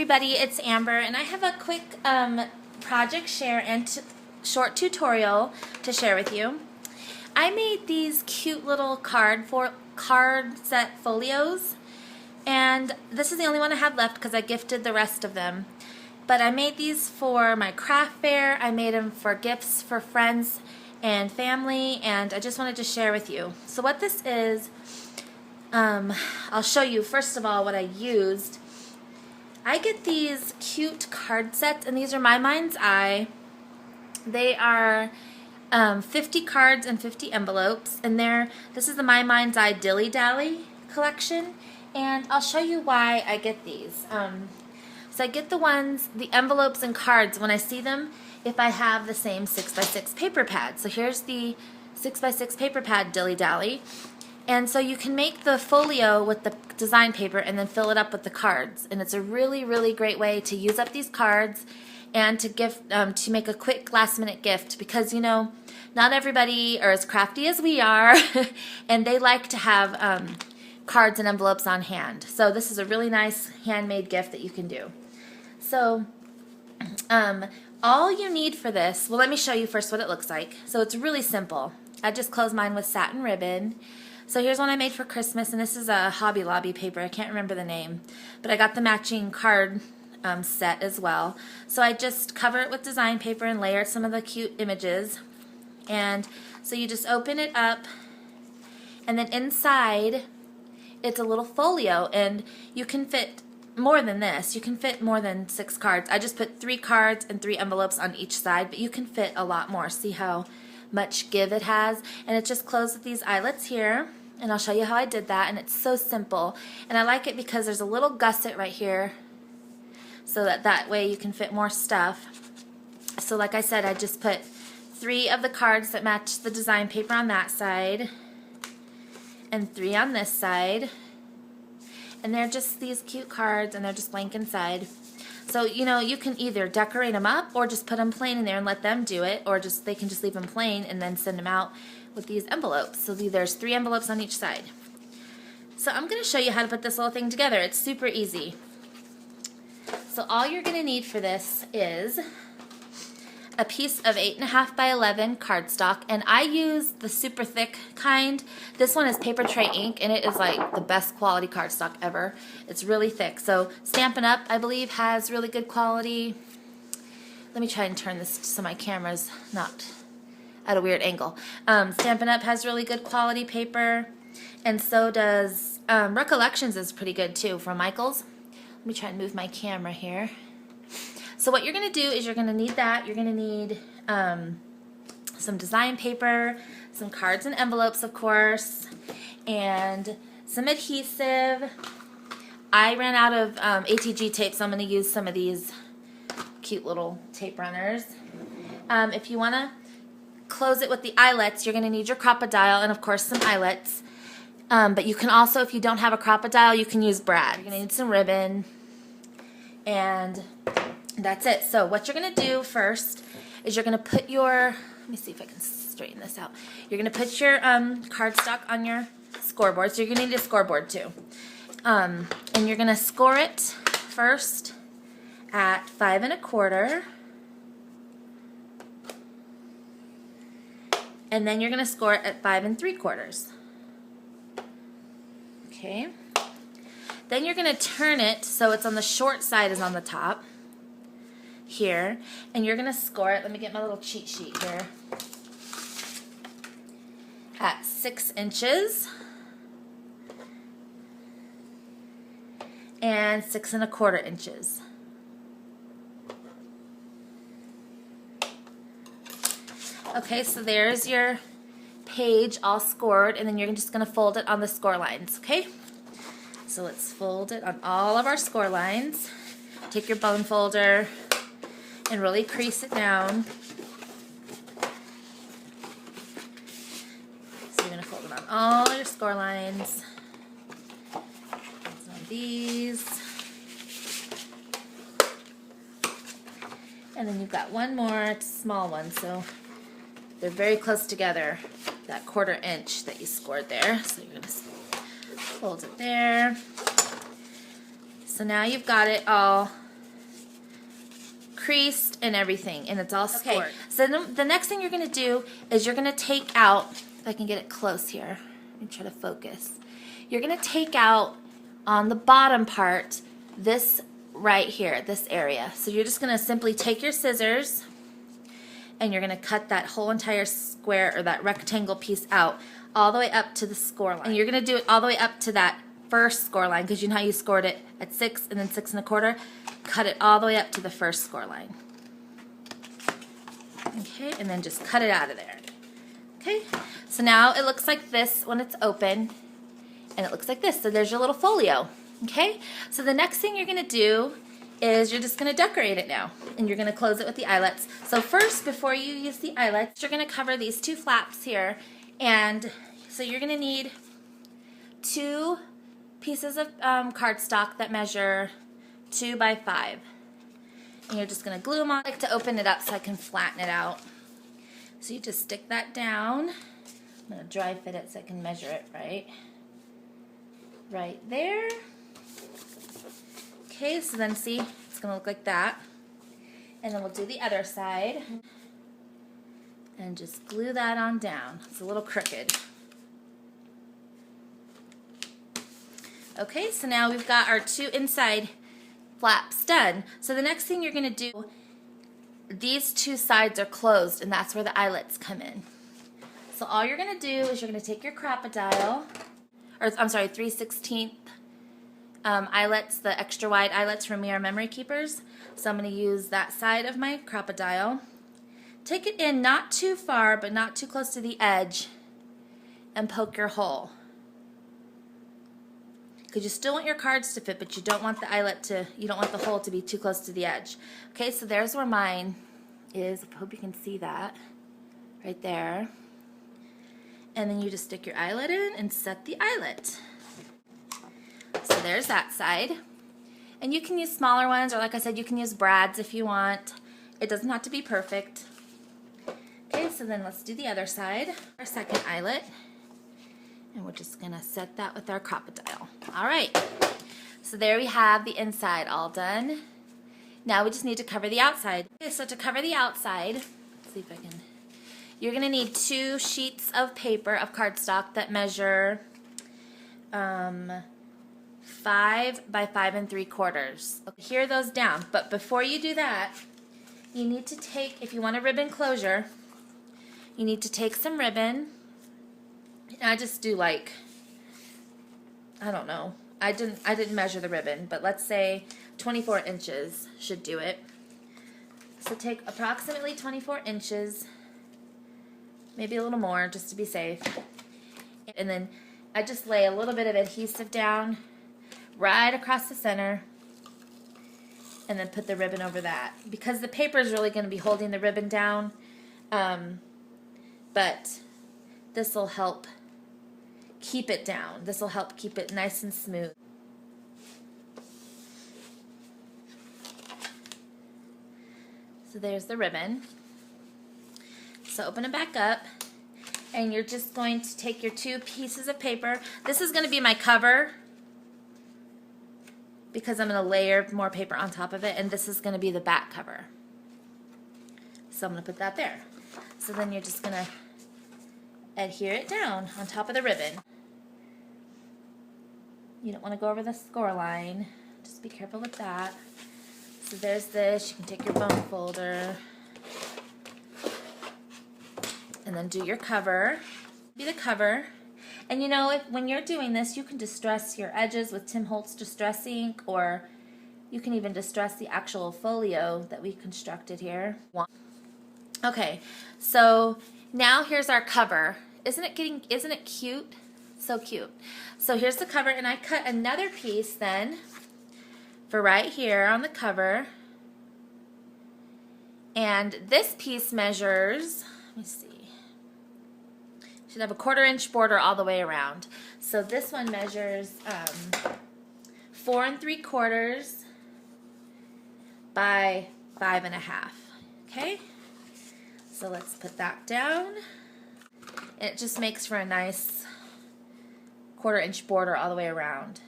everybody, it's Amber, and I have a quick project share and short tutorial to share with you. I made these cute little card set folios, and this is the only one I have left because I gifted the rest of them. But I made these for my craft fair. I made them for gifts for friends and family, and I just wanted to share with you. So what this is, I'll show you first of all what I used. I get these cute card sets, and these are my mind's eye. They are 50 cards and 50 envelopes, and this is the My Mind's Eye Dilly Dally collection, and I'll show you why I get these. So I get the envelopes and cards when I see them if I have the same 6x6 paper pad. So here's the 6x6 paper pad Dilly Dally. And so you can make the folio with the design paper and then fill it up with the cards. And it's a really, really great way to use up these cards and to make a quick last-minute gift, because you know not everybody are as crafty as we are, and they like to have cards and envelopes on hand. So this is a really nice handmade gift that you can do. So all you need for this, well, let me show you first what it looks like. So it's really simple. I just closed mine with satin ribbon. So here's one I made for Christmas, and this is a Hobby Lobby paper. I can't remember the name, but I got the matching card set as well. So I just cover it with design paper and layer some of the cute images. And so you just open it up, and then inside it's a little folio, and you can fit more than this. You can fit more than 6 cards. I just put 3 cards and 3 envelopes on each side, but you can fit a lot more. See how much give it has? And it's just closed with these eyelets here. And I'll show you how I did that, and it's so simple. And I like it because there's a little gusset right here, so that way you can fit more stuff. So like I said, I just put 3 of the cards that match the design paper on that side, and 3 on this side. And they're just these cute cards, and they're just blank inside. So you know, you can either decorate them up or just put them plain in there and let them do it, or they can just leave them plain and then send them out with these envelopes. So there's 3 envelopes on each side. So I'm going to show you how to put this little thing together. It's super easy. So all you're going to need for this is a piece of 8.5 by 11 cardstock, and I use the super thick kind. This one is paper tray ink, and it is like the best quality cardstock ever. It's really thick. So Stampin Up, I believe, has really good quality. Let me try and turn this so my camera's not at a weird angle. Stampin Up has really good quality paper, and so does Recollections is pretty good too from Michael's. Let me try and move my camera here. So what you're going to do is you're going to need that. You're going to need some design paper, some cards and envelopes, of course, and some adhesive. I ran out of ATG tape, so I'm going to use some of these cute little tape runners. If you want to close it with the eyelets, you're going to need your crocodile and, of course, some eyelets. But you can also, if you don't have a crocodile, you can use brad. You're going to need some ribbon, and that's it. So what you're going to do first is you're going to put your, let me see if I can straighten this out. You're going to put your cardstock on your scoreboard. So you're going to need a scoreboard too. And you're going to score it first at 5 1/4. And then you're going to score it at 5 3/4. Okay. Then you're going to turn it so it's on the short side is on the top here, and you're going to score it. Let me get my little cheat sheet here. At 6 inches and 6 1/4 inches. Okay, so there's your page all scored, and then you're just going to fold it on the score lines, okay? So let's fold it on all of our score lines. Take your bone folder and really crease it down. So you're going to fold it on all your score lines. On these. And then you've got one more, it's a small one, so they're very close together, that 1/4 inch that you scored there. So you're going to fold it there. So now you've got it all creased and everything, and it's all scored. Okay, so the next thing you're going to do is you're going to take out, if I can get it close here, let me try to focus. You're going to take out on the bottom part this right here, this area. So you're just going to simply take your scissors and you're going to cut that whole entire square or that rectangle piece out all the way up to the score line. And you're going to do it all the way up to that first score line, because you know how you scored it at 6 and then 6 1/4. Cut it all the way up to the first score line. Okay, and then just cut it out of there. Okay, so now it looks like this when it's open, and it looks like this. So there's your little folio. Okay, so the next thing you're going to do is you're just going to decorate it now, and you're going to close it with the eyelets. So first, before you use the eyelets, you're going to cover these 2 flaps here, and so you're going to need 2 pieces of cardstock that measure 2 by 5, and you're just going to glue them on. I like to open it up so I can flatten it out. So you just stick that down. I'm going to dry fit it so I can measure it right there. Okay, so then see, it's going to look like that. And then we'll do the other side and just glue that on down. It's a little crooked. Okay, so now we've got our 2 inside flaps done. So the next thing you're going to do, these 2 sides are closed, and that's where the eyelets come in. So all you're going to do is you're going to take your crocodile, or I'm sorry, 3/16 eyelets, the extra wide eyelets from Mirror Memory Keepers. So I'm going to use that side of my crocodile. Take it in not too far, but not too close to the edge, and poke your hole. Because you still want your cards to fit, but you don't want the you don't want the hole to be too close to the edge. Okay, so there's where mine is. I hope you can see that right there. And then you just stick your eyelet in and set the eyelet. So there's that side. And you can use smaller ones, or like I said, you can use brads if you want. It doesn't have to be perfect. Okay, so then let's do the other side. Our second eyelet. And we're just going to set that with our crocodile. All right. So there we have the inside all done. Now we just need to cover the outside. Okay, so to cover the outside, let's see if I can. You're going to need 2 sheets of paper, of cardstock, that measure 5 by 5 3/4. Okay, here are those down. But before you do that, you need to take, if you want a ribbon closure, you need to take some ribbon. I just do like, I don't know. I didn't measure the ribbon, but let's say 24 inches should do it. So take approximately 24 inches, maybe a little more just to be safe. And then I just lay a little bit of adhesive down right across the center, and then put the ribbon over that. Because the paper is really going to be holding the ribbon down, but this will help keep it down. This will help keep it nice and smooth. So there's the ribbon. So open it back up, and you're just going to take your 2 pieces of paper. This is going to be my cover because I'm going to layer more paper on top of it, and this is going to be the back cover. So I'm going to put that there. So then you're just going to adhere it down on top of the ribbon. You don't want to go over the score line. Just be careful with that. So there's this. You can take your bone folder and then do your cover. Be the cover. And you know, when you're doing this, you can distress your edges with Tim Holtz Distress ink, or you can even distress the actual folio that we constructed here. Okay, so now here's our cover. Isn't it cute? So cute. So here's the cover, and I cut another piece then for right here on the cover. And this piece measures, let me see, should have a 1/4 inch border all the way around. So this one measures 4 3/4 by 5 1/2. Okay, so let's put that down. And it just makes for a nice 1/4 inch border all the way around.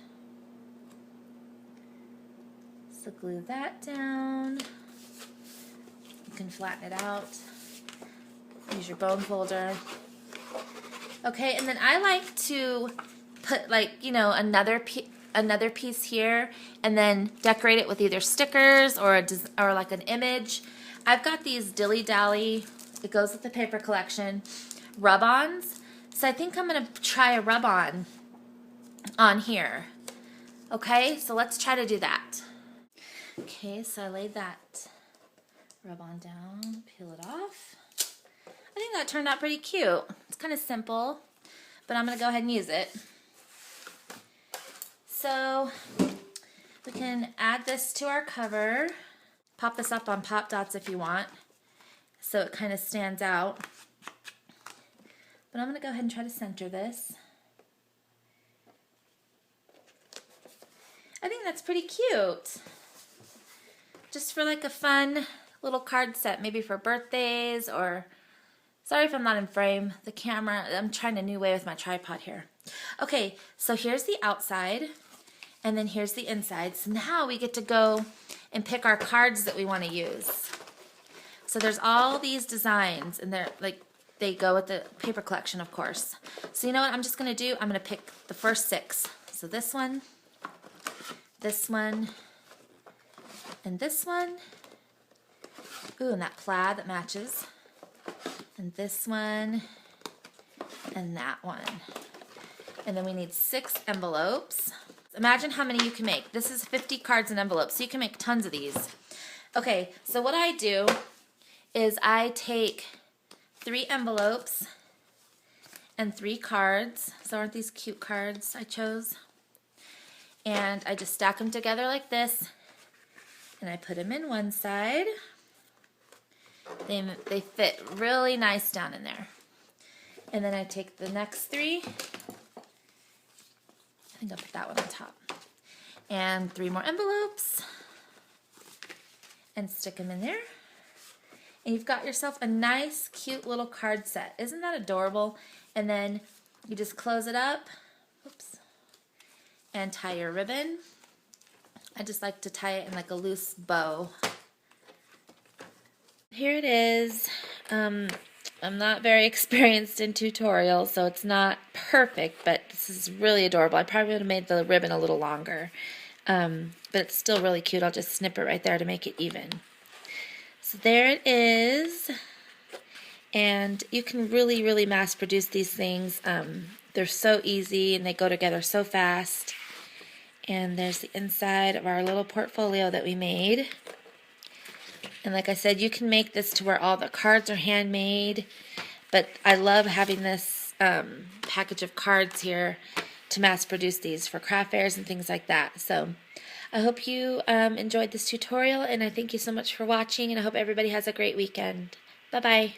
So glue that down. can flatten it out. Use your bone folder. Okay, and then I like to put, like, you know, another piece here, and then decorate it with either stickers or like an image. I've got these Dilly Dally, it goes with the paper collection, rub-ons. So I think I'm gonna try a rub-on on here. Okay, so let's try to do that. Okay, so I laid that rub-on down, peel it off. I think that turned out pretty cute. It's kind of simple, but I'm going to go ahead and use it. So we can add this to our cover. Pop this up on Pop Dots if you want, so it kind of stands out. But I'm going to go ahead and try to center this. I think that's pretty cute. Just for like a fun little card set, maybe for birthdays or... Sorry if I'm not in frame. The camera, I'm trying a new way with my tripod here. Okay, so here's the outside, and then here's the inside. So now we get to go and pick our cards that we want to use. So there's all these designs, and they're like, they go with the paper collection, of course. So you know what I'm just going to do? I'm going to pick the first 6. So this one, and this one. Ooh, and that plaid that matches. And this one, and that one. And then we need 6 envelopes. Imagine how many you can make. This is 50 cards and envelopes, so you can make tons of these. Okay, so what I do is I take 3 envelopes and 3 cards. So aren't these cute cards I chose? And I just stack them together like this, and I put them in one side. They fit really nice down in there. And then I take the next 3. I think I'll put that one on top. And 3 more envelopes. And stick them in there. And you've got yourself a nice, cute little card set. Isn't that adorable? And then you just close it up. Oops. And tie your ribbon. I just like to tie it in like a loose bow. Here it is. I'm not very experienced in tutorials, so it's not perfect, but this is really adorable. I probably would have made the ribbon a little longer, but it's still really cute. I'll just snip it right there to make it even. So there it is, and you can really, really mass produce these things. They're so easy, and they go together so fast. And there's the inside of our little portfolio that we made. And like I said, you can make this to where all the cards are handmade, but I love having this package of cards here to mass produce these for craft fairs and things like that. So I hope you enjoyed this tutorial, and I thank you so much for watching, and I hope everybody has a great weekend. Bye-bye.